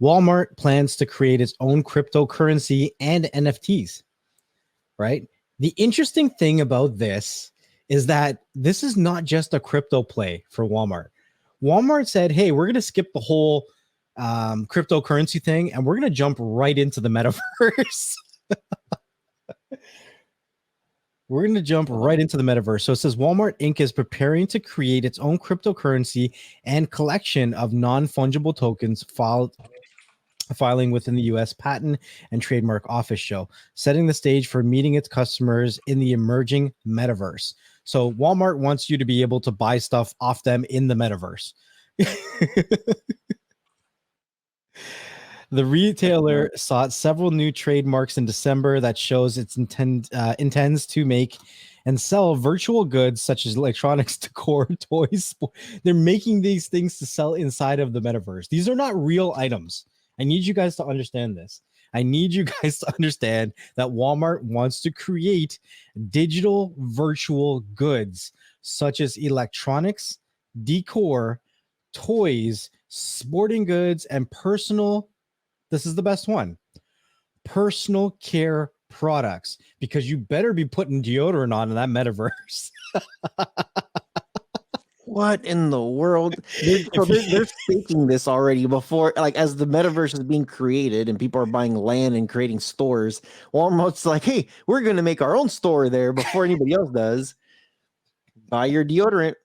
Walmart plans to create its own cryptocurrency and NFTs, right? The interesting thing about this is that this is not just a crypto play for Walmart. Walmart said, hey, we're going to skip the whole cryptocurrency thing and we're going to jump right into the metaverse. We're going to jump right into the metaverse. So it says Walmart Inc. is preparing to create its own cryptocurrency and collection of non-fungible tokens filing within the U.S. Patent and Trademark Office show, setting the stage for meeting its customers in the emerging metaverse. So Walmart wants you to be able to buy stuff off them in the metaverse. The retailer sought several new trademarks in December that shows it intends to make and sell virtual goods such as electronics, decor, toys. They're making these things to sell inside of the metaverse. These are not real items. I need you guys to understand this. I need you guys to understand that Walmart wants to create digital virtual goods such as electronics, decor, toys, sporting goods, and personal. This is the best one. Personal care products, because you better be putting deodorant on in that metaverse. What in the world? They're faking this already before, like as the metaverse is being created and people are buying land and creating stores. Walmart's like, hey, we're going to make our own store there before anybody else does. Buy your deodorant.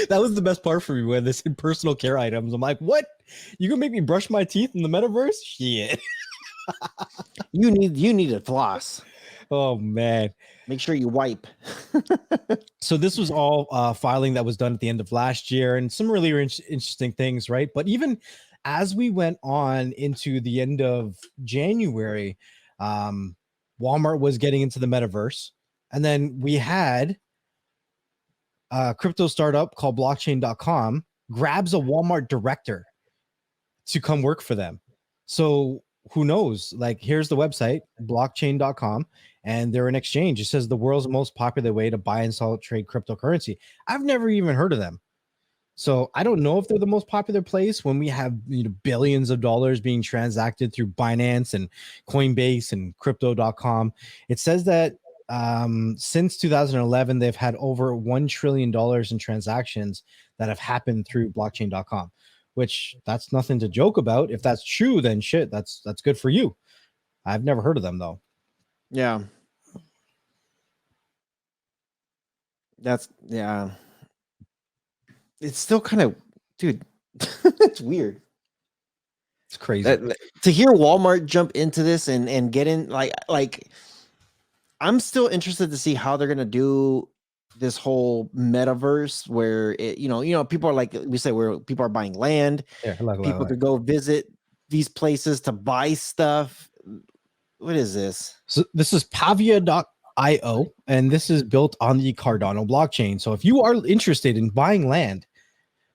That was the best part for me when this in personal care items. I'm like, what? You gonna make me brush my teeth in the metaverse? Shit. You need a floss. Oh man. Make sure you wipe. So this was all filing that was done at the end of last year, and some really interesting things, right? But even as we went on into the end of January, Walmart was getting into the metaverse, and then we had a crypto startup called blockchain.com grabs a Walmart director to come work for them. So who knows? Like, here's the website, blockchain.com, and they're an exchange. It says the world's most popular way to buy and sell trade cryptocurrency. I've never even heard of them. So I don't know if they're the most popular place when we have billions of dollars being transacted through Binance and Coinbase and crypto.com. It says that since 2011, they've had over $1 trillion in transactions that have happened through blockchain.com, which that's nothing to joke about. If that's true, then shit, that's good for you. I've never heard of them though. Yeah. Yeah. It's still kind of, dude, it's weird. It's crazy. To hear Walmart jump into this and get in, like I'm still interested to see how they're gonna do this whole metaverse where it, people are like we say, where people are buying land, people could go visit these places to buy stuff. What is this? So this is Pavia.io, and this is built on the Cardano blockchain. So if you are interested in buying land,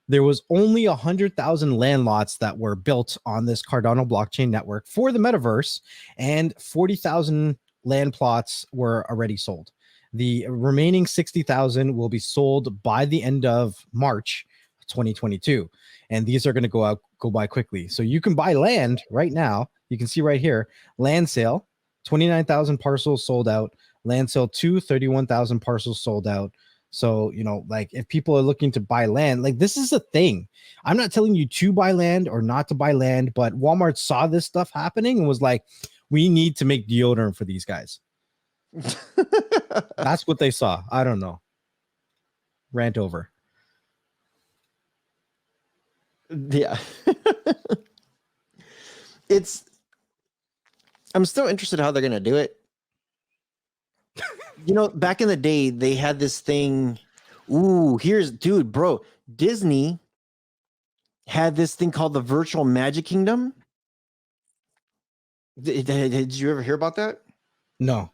there was only 100,000 land lots that were built on this Cardano blockchain network for the metaverse, and 40,000 land plots were already sold. The remaining 60,000 will be sold by the end of March 2022, and these are going to go by quickly. So you can buy land right now. You can see right here, land sale, 29,000 parcels sold out. Land sale 2, 31,000 parcels sold out. So, like if people are looking to buy land, like this is a thing. I'm not telling you to buy land or not to buy land, but Walmart saw this stuff happening and was like, we need to make deodorant for these guys. That's what they saw. I don't know. Rant over. Yeah. I'm still interested how they're going to do it. Back in the day, they had this thing. Ooh, Disney had this thing called the Virtual Magic Kingdom. Did you ever hear about that? No.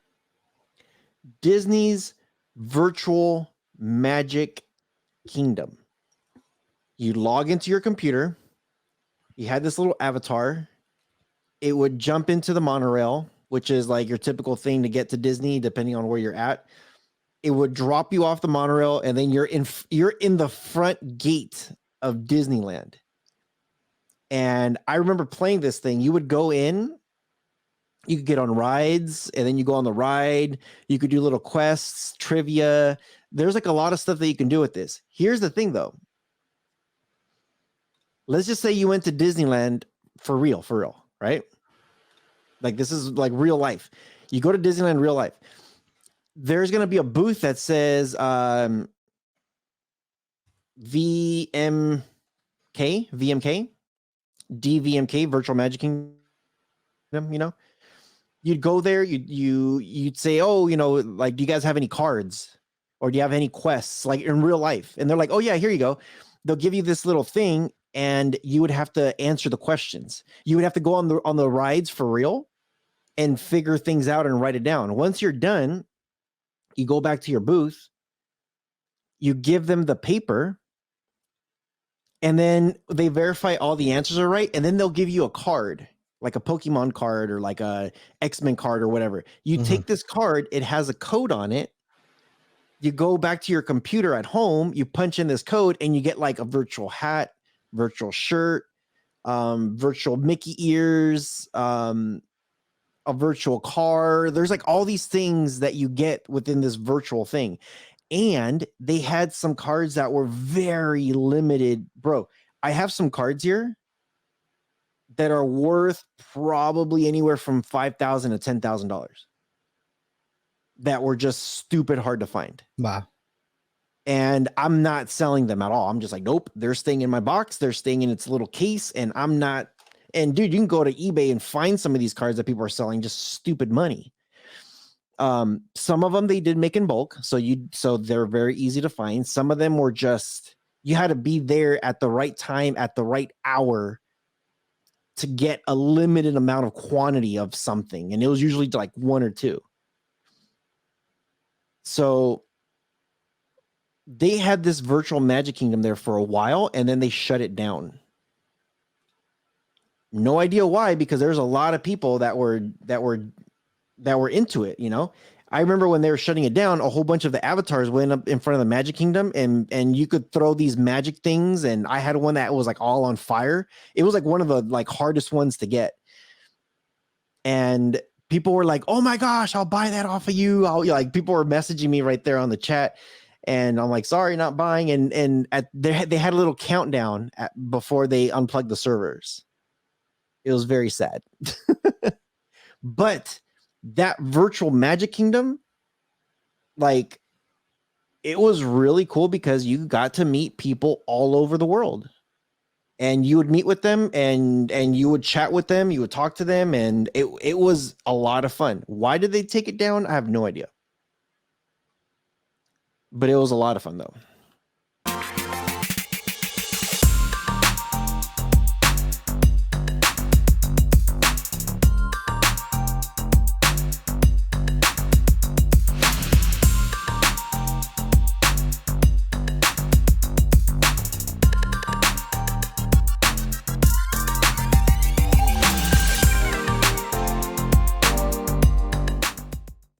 Disney's Virtual Magic Kingdom. You log into your computer. You had this little avatar. It would jump into the monorail, which is like your typical thing to get to Disney, depending on where you're at. It would drop you off the monorail, and then you're in the front gate of Disneyland. And I remember playing this thing. You would go in, you could get on rides, and then you go on the ride. You could do little quests, trivia. There's like a lot of stuff that you can do with this. Here's the thing though. Let's just say you went to Disneyland for real, right? Like this is like real life. You go to Disneyland real life. There's going to be a booth that says VMK, DVMK, Virtual Magic Kingdom, you know? You'd go there, you'd say, "Oh, you know, like, do you guys have any cards? Or do you have any quests like in real life?" And they're like, "Oh yeah, here you go." They'll give you this little thing and you would have to answer the questions. You would have to go on the rides for real and figure things out and write it down. Once you're done, you go back to your booth, you give them the paper, and then they verify all the answers are right, and then they'll give you a card, like a Pokemon card or like a X-Men card or whatever. You take this card, it has a code on it. You go back to your computer at home, you punch in this code, and you get like a virtual hat, virtual shirt, virtual Mickey ears, a virtual car. There's like all these things that you get within this virtual thing. And they had some cards that were very limited. Bro, I have some cards here that are worth probably anywhere from $5,000 to $10,000 that were just stupid hard to find. Wow. And I'm not selling them at all. I'm just like, nope, they're staying in my box. They're staying in its little case. And I'm not. And dude, you can go to eBay and find some of these cards that people are selling just stupid money. Some of them they did make in bulk, so they're very easy to find. Some of them were just, you had to be there at the right time at the right hour to get a limited amount of quantity of something, and it was usually like one or two. So they had this virtual Magic Kingdom there for a while, and then they shut it down. No idea why, because there's a lot of people that were into it, you know. I remember when they were shutting it down, a whole bunch of the avatars went up in front of the Magic Kingdom, and you could throw these magic things, and I had one that was like all on fire. It was like one of the like hardest ones to get. And people were like, "Oh my gosh, I'll buy that off of you." Like people were messaging me right there on the chat, and I'm like, "Sorry, not buying." And they had a little countdown before they unplugged the servers. It was very sad. But that virtual Magic Kingdom, like, it was really cool because you got to meet people all over the world, and you would meet with them and you would chat with them, you would talk to them, and it was a lot of fun. Why did they take it down? I have no idea, but it was a lot of fun though.